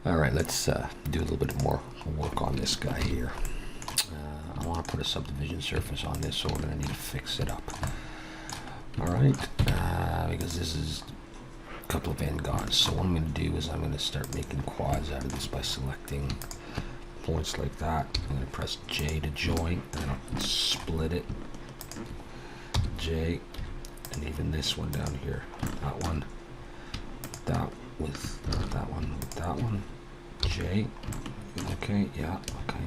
All right, let's do a little bit more work on this guy here. I want to put a subdivision surface on this, so we're going to need to fix it up. All right, because this is a couple of end guards. So what I'm going to do is I'm going to start making quads out of this by selecting points like that. I'm going to press J to join, and I'll split it. J, and even this one down here. That one, that with that one, with that one. J. Okay, yeah, okay.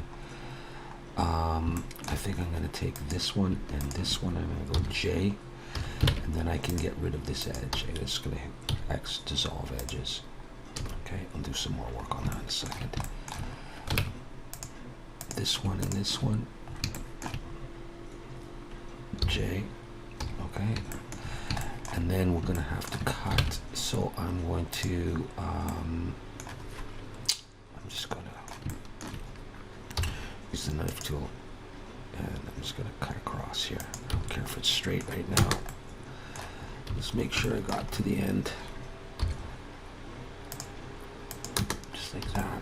I think I'm going to take this one and this one, and I'm going to go J, and then I can get rid of this edge. I'm just going to hit X, dissolve edges. Okay, I'll do some more work on that in a second. This one and this one. J. Okay. And then we're going to have to cut. So I'm going to, I'm just going to use the knife tool, and I'm just going to cut across here. I don't care if it's straight right now. Just make sure I got to the end. Just like that.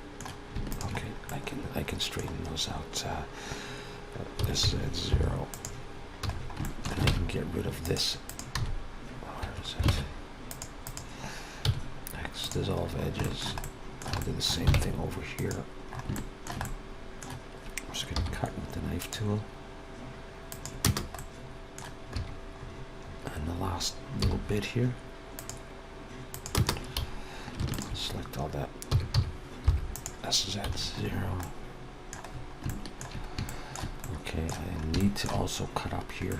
Okay, I can straighten those out. This is at 0. And I can get rid of this. Where is it? X, dissolve edges. I'll do the same thing over here. I'm just going to cut with the knife tool. And the last little bit here. Select all that. This is at 0. Okay, I need to also cut up here.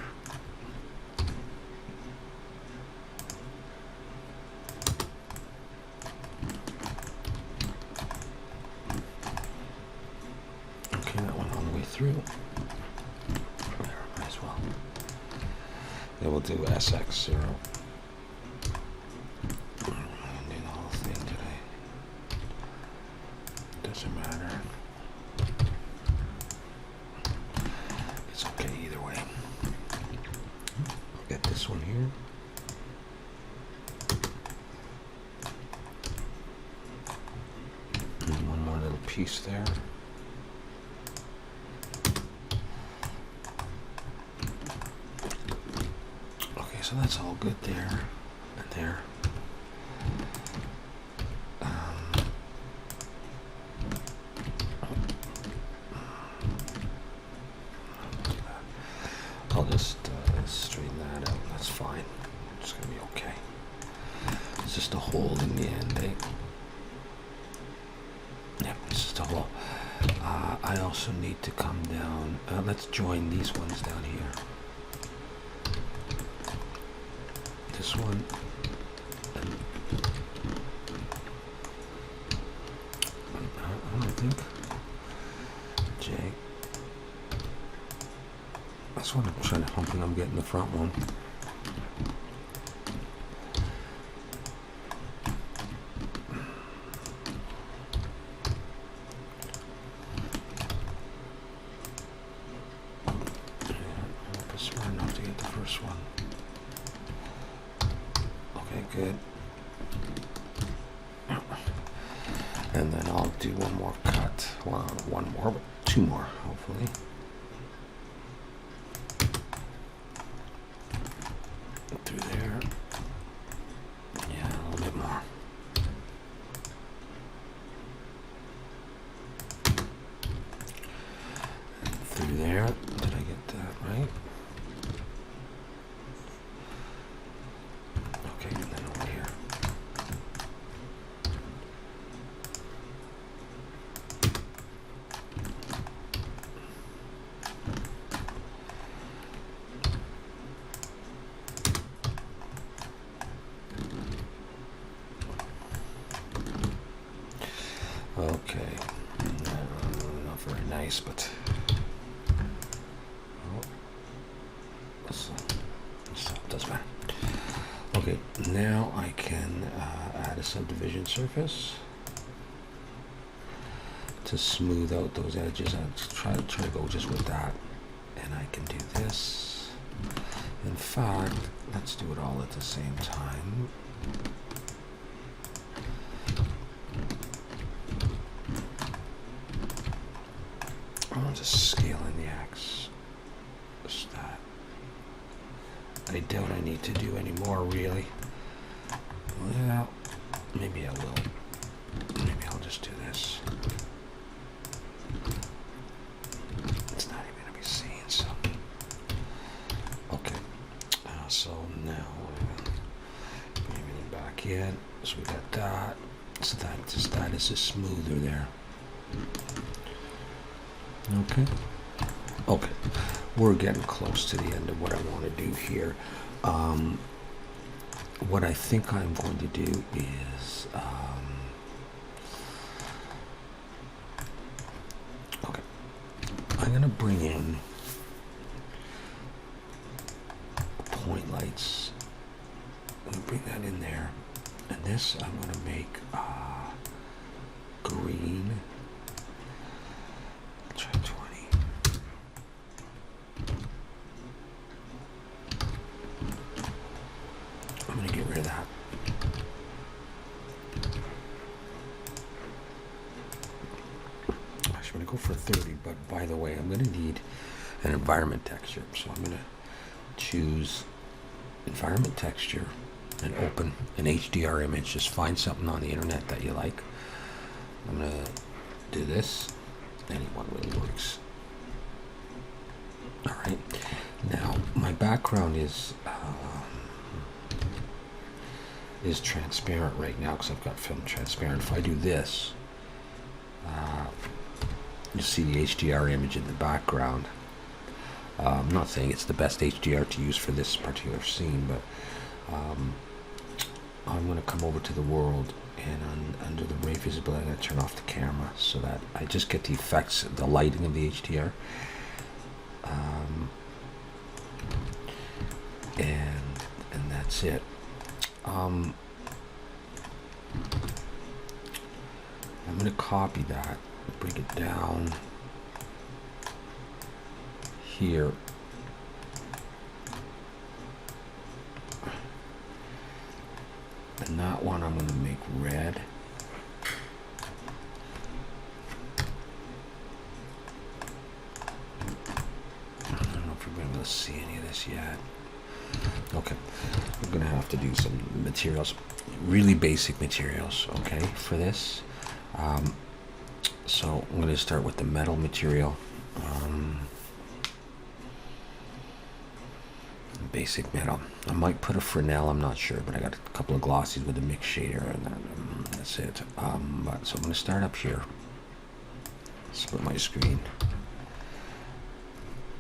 Okay, that went all the way through. There, might as well. Then we'll do SX0. I didn't do the whole thing today. Doesn't matter. It's okay either way. Get this one here. And one more little piece there. Okay, so that's all good there and there. I'll just straighten that out. That's fine. It's gonna be okay. It's just a hole in the end, eh? Yeah, it's just a hole. I also need to come down. Let's join these ones down here. This one. I don't think. J. That's what I'm trying to hoping I'm getting the front one. Yeah, I'm smart enough to get the first one. Okay, good. And then I'll do one more cut. Well, one more, but two more, hopefully. Through there. Yeah, a little bit more. And through there. Did I get that right? Okay, and then over here. Okay, not very nice, but doesn't matter. Okay, now I can add a subdivision surface to smooth out those edges. I'll try to go just with that, and I can do this. In fact, let's do it all at the same time. just scale in the X. Just that. I doubt I need to do any more, really. Well, maybe I will. Maybe I'll just do this. It's not even going to be seen, so. Okay. So now, bring everything back in. So we got that. So that is just smoother there. Okay. Okay. We're getting close to the end of what I want to do here. What I think I'm going to do is, okay, I'm going to bring in point lights. I'm going to bring that in there. And this I'm going to make green. I'll try 20. I'm going to get rid of that. Actually, I'm going to go for 30, but by the way, I'm going to need an environment texture. So I'm going to choose environment texture and open an HDR image. Just find something on the internet that you like. I'm going to do this. Anyone really works. All right. Now, my background is transparent right now because I've got film transparent. If I do this, you'll see the HDR image in the background. I'm not saying it's the best HDR to use for this particular scene, but I'm going to come over to the world, and under the ray visibility, I'm going to turn off the camera so that I just get the effects, the lighting of the HDR. And that's it. I'm going to copy that, bring it down here. And that one I'm going to make red. I don't know if we're going to be able to see any of this yet. Okay, we're going to have to do some materials, really basic materials, okay, for this. So I'm going to start with the metal material. Basic metal. I might put a Fresnel, I'm not sure, but I got a couple of glossies with a mix shader, and then, that's it. So I'm going to start up here. Split my screen.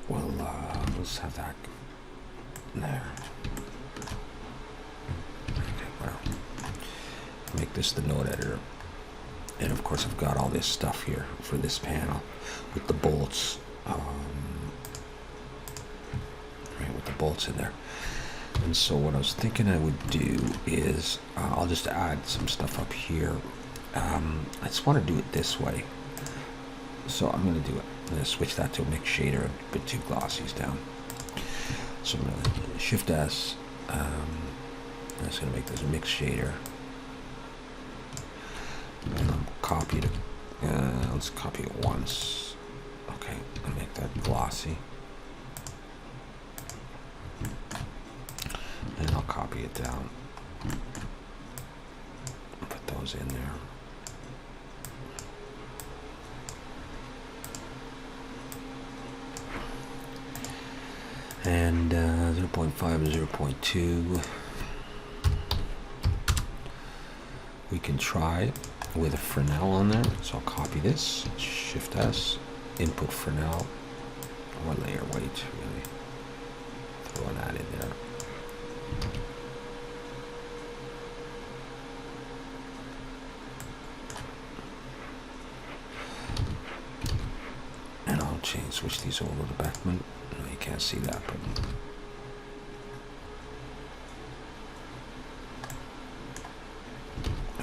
Well, let's have that there. Okay, well, make this the node editor, and of course I've got all this stuff here for this panel with the bolts. Right, with the bolts in there. And so what I was thinking I would do is I'll just add some stuff up here. I just want to do it this way, so I'm going to do it. I'm going to switch that to a mix shader and put two glossies down. So I'm going to Shift S. I'm just going to make this a mix shader. And I'll copy it. Let's copy it once. Okay, I'll make that glossy. And I'll copy it down. Put those in there. And 0.5 and 0.2. We can try with a Fresnel on there. So I'll copy this, Shift S, input Fresnel, or layer weight, really. Throw that in there. And I'll switch these over to Beckman. No, you can't see that, but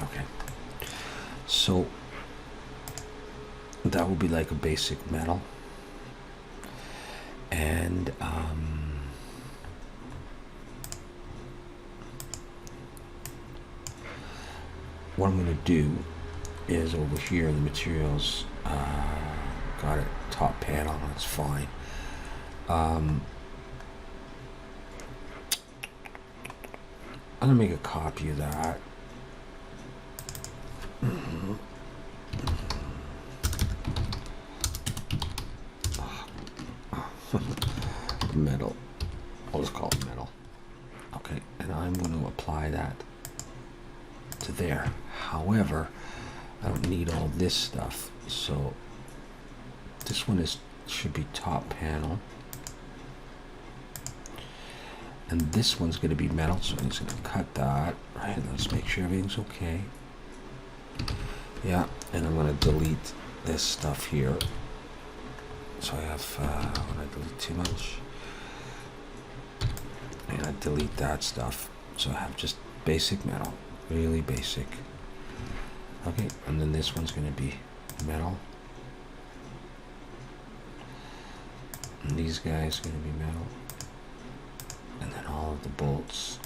okay. So that would be like a basic metal, and what I'm going to do is over here in the materials, got it. Top panel, that's fine. I'm gonna make a copy of that. Metal. I'll just call it metal. Okay, and I'm going to apply that to there. However, I don't need all this stuff, so this one should be top panel, and this one's going to be metal. So I'm just going to cut that. Right, let's make sure everything's okay. Yeah, and I'm going to delete this stuff here. So I have when I delete too much, and I delete that stuff. So I have just basic metal, really basic. Okay, and then this one's going to be metal. And these guys are going to be metal. And then all of the bolts.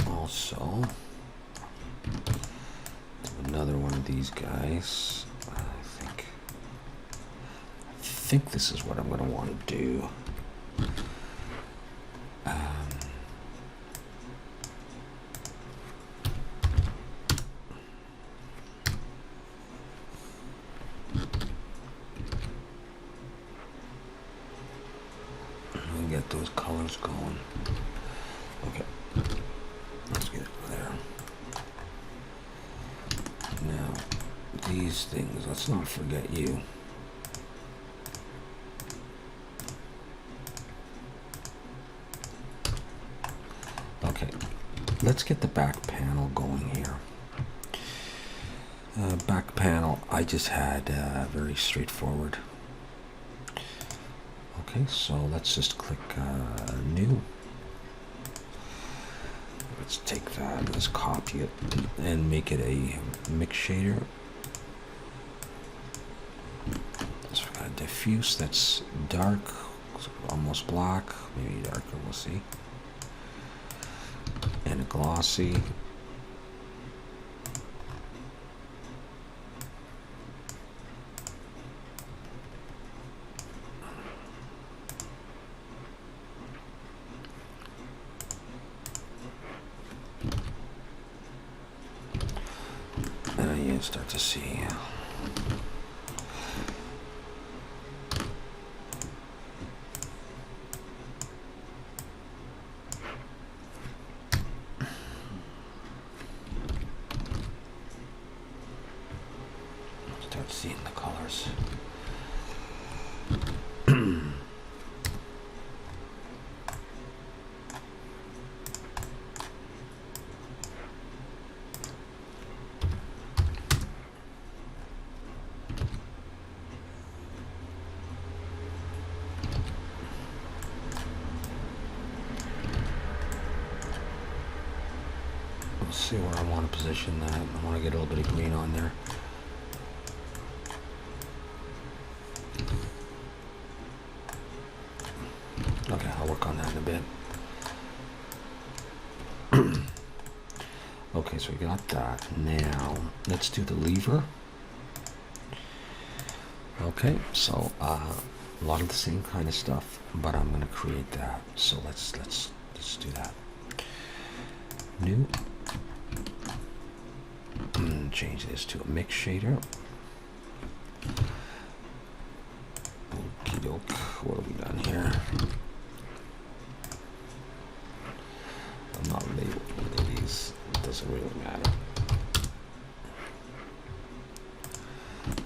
Also another one of these guys. I think this is what I'm going to want to do. And get those colors going. Okay. Let's get it there. Now, these things, let's not forget you. Okay, let's get the back panel going here. Back panel, I just had very straightforward. Okay, so let's just click new. Let's take that, let's copy it and make it a mix shader. So we've got a diffuse that's dark, almost black, maybe darker, we'll see. And a glossy. And you start to see. Start seeing the colors. Let's see where I want to position that. I want to get a little bit of green on there. Okay, I'll work on that in a bit. Okay, so we got that. Now, let's do the lever. Okay, so a lot of the same kind of stuff, but I'm going to create that. So let's do that. New. Change this to a mix shader. Okie doke. What have we done here? I'm not labeling these. It doesn't really matter.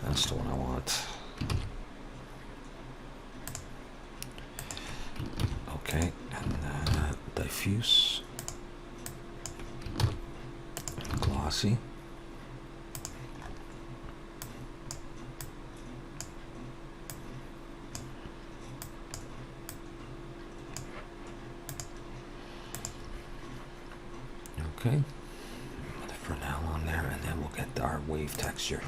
That's the one I want. Okay, and diffuse, glossy. Okay, put the Fresnel on there, and then we'll get our wave texture.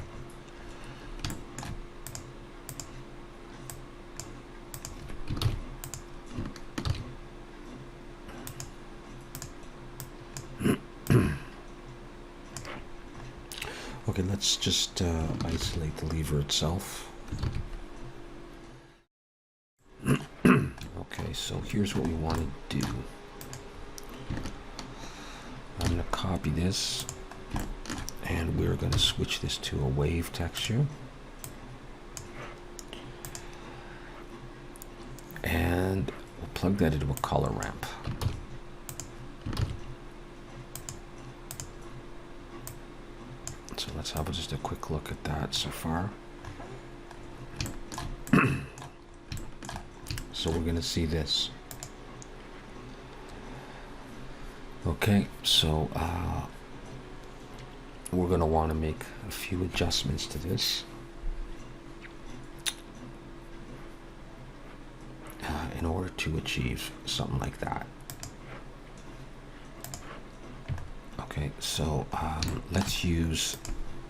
Okay, let's just isolate the lever itself. Okay, so here's what we want to do. I'm going to copy this, and we're going to switch this to a wave texture. And we'll plug that into a color ramp. So let's have just a quick look at that so far. So we're going to see this. Okay, so we're going to want to make a few adjustments to this in order to achieve something like that. Okay, so let's use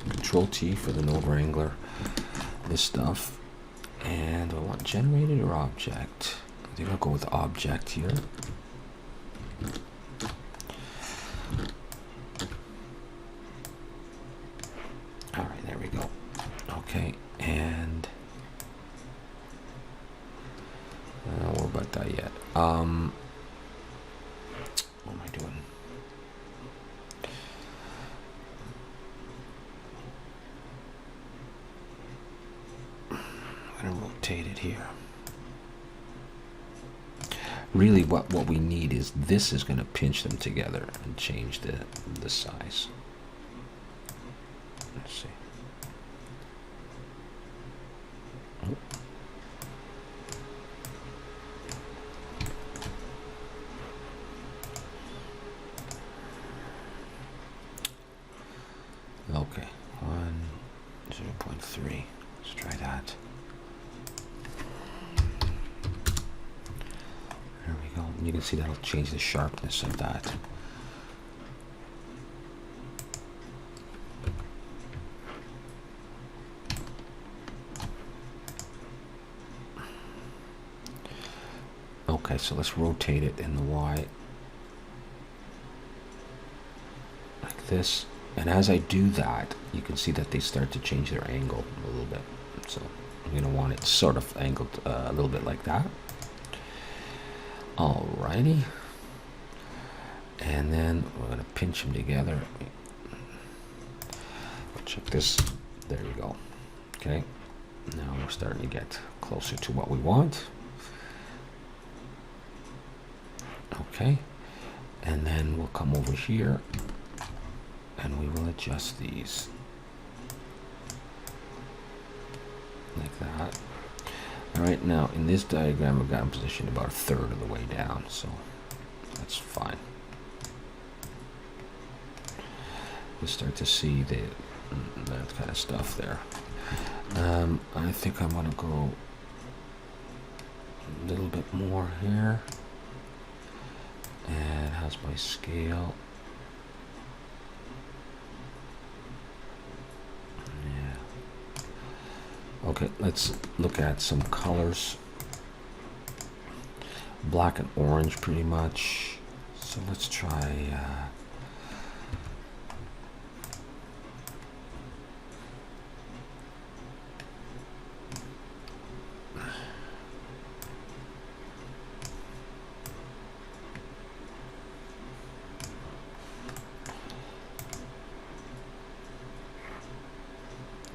Control T for the node wrangler, this stuff. And I want generated or object. I think I'll go with object here. All right, there we go. Okay, and we're about that yet. What am I doing? I'm gonna rotate it here. Really, what we need is this is going to pinch them together and change the size. Let's see. Oh. Okay, 0.3. Let's try that. There we go. And you can see that'll change the sharpness of that. Okay, so let's rotate it in the Y like this. And as I do that, you can see that they start to change their angle a little bit. So I'm going to want it sort of angled a little bit like that. Alrighty. And then we're going to pinch them together. Check this. There you go. Okay. Now we're starting to get closer to what we want. Okay. And then we'll come over here and we will adjust these like that. All right, now in this diagram we've got them positioned about a third of the way down, so that's fine. You start to see that kind of stuff there. I think I'm gonna go a little bit more here. And how's my scale? Okay, let's look at some colors. Black and orange pretty much. So let's try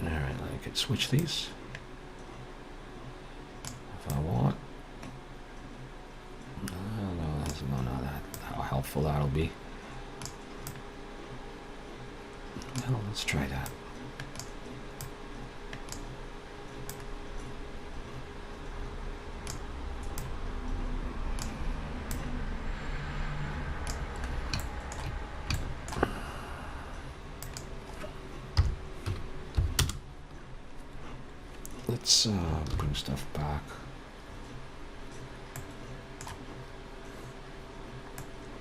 all right, I could switch these if I want. I don't know how helpful that'll be. No, let's try that. Let's bring stuff back.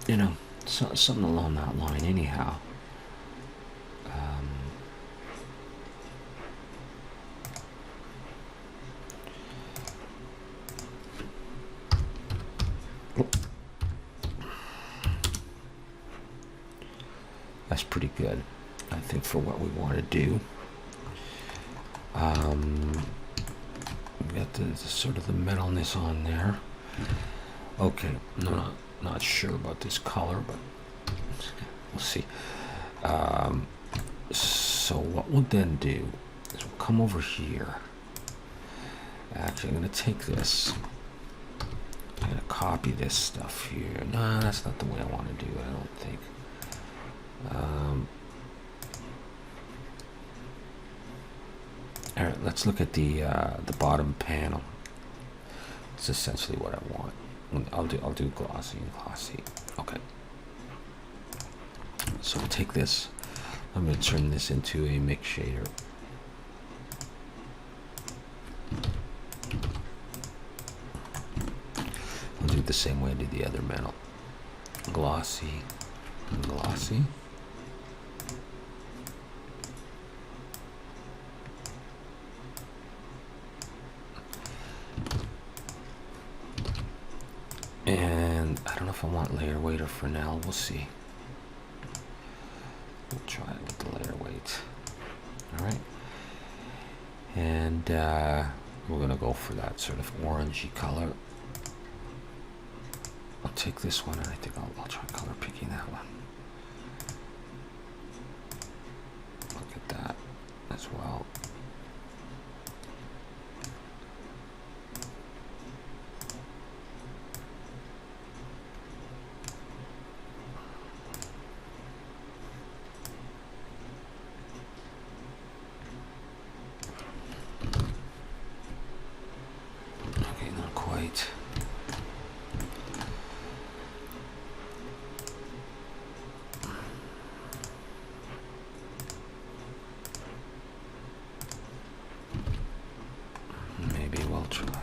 You know, So, something along that line anyhow. That's pretty good, I think, for what we want to do. We got the sort of the metalness on there. Okay, not sure about this color, but we'll see. So what we'll then do is we'll come over here. Actually, I'm going to take this. I'm going to copy this stuff here. No, that's not the way I want to do it, I don't think. All right, let's look at the bottom panel. It's essentially what I want. I'll do glossy and glossy. Okay. So we'll take this. I'm going to turn this into a mix shader. I'll do it the same way I did the other metal. Glossy and glossy. And I don't know if I want layer weight or Fresnel. We'll see. We'll try it with the layer weight. All right. And we're going to go for that sort of orangey color. I'll take this one, and I think I'll try color picking that one. Look at that as well. Okay, not quite. Maybe we'll try.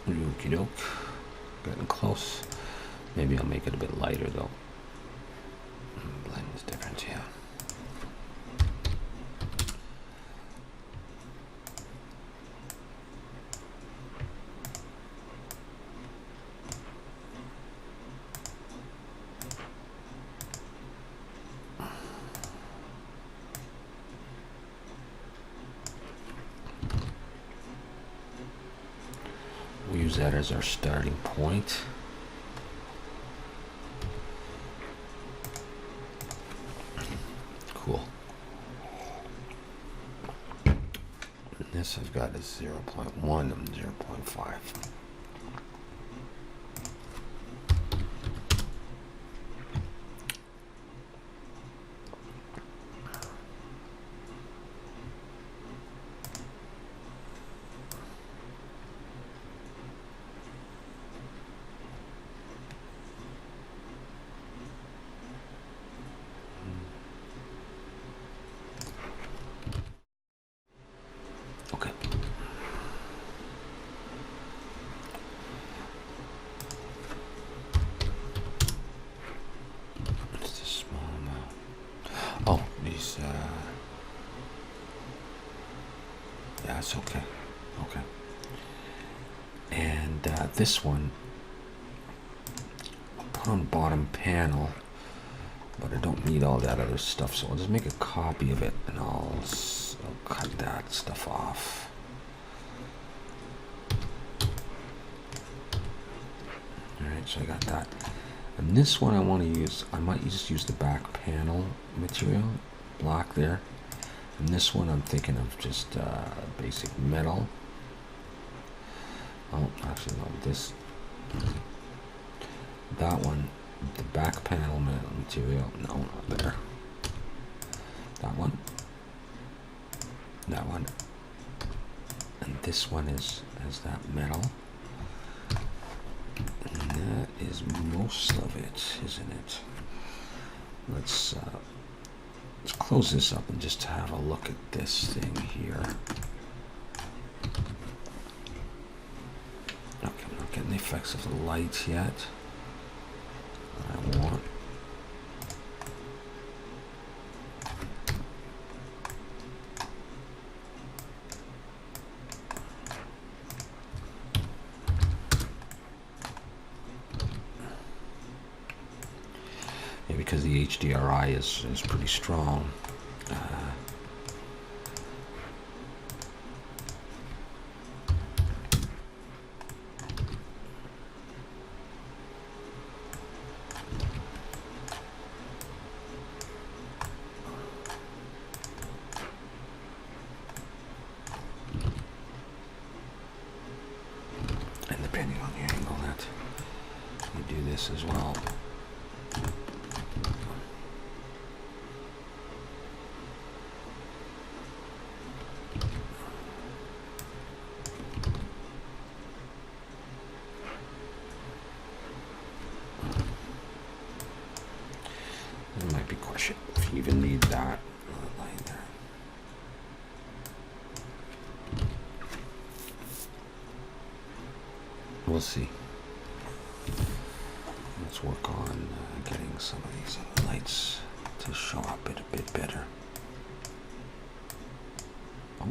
Okie doke. Getting close. Maybe I'll make it a bit lighter though. Blend is different, yeah. We'll use that as our starting point. Cool. And this I've got is 0.1 and 0.5. Okay. Just a small amount. Oh, these, yeah, it's okay. Okay. And this one, I'll put on bottom panel, but I don't need all that other stuff, so I'll just make a copy of it, and I'll cut that stuff off. Alright, so I got that. And this one I want to use, I might just use the back panel material, black there. And this one I'm thinking of just basic metal. Oh, actually no, this. That one, the back panel metal material, no, not there. That one. That one. And this one is that metal. that is most of it, isn't it? Let's close this up and just have a look at this thing here. Okay, I'm not getting the effects of the light yet. I want. Yeah, because the HDRI is pretty strong. And depending on the angle that you do this as well. There might be a question if you even need that line there. We'll see. Let's work on getting some of these lights to show up a bit better. Oh.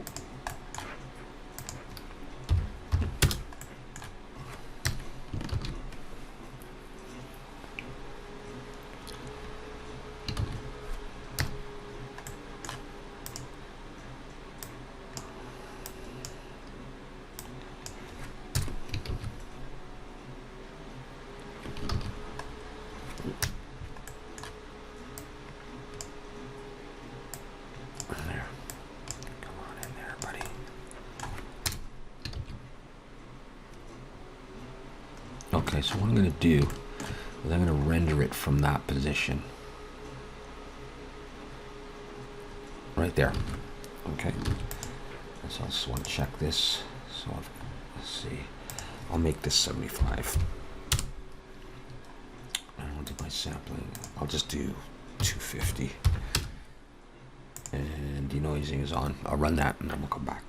There. Come on in there, buddy. Okay, so what I'm going to do is I'm going to render it from that position. Right there. Okay. So I just want to check this. So let's see. I'll make this 75. And I'll do my sampling. I'll just do 250. And denoising is on. I'll run that and then we'll come back.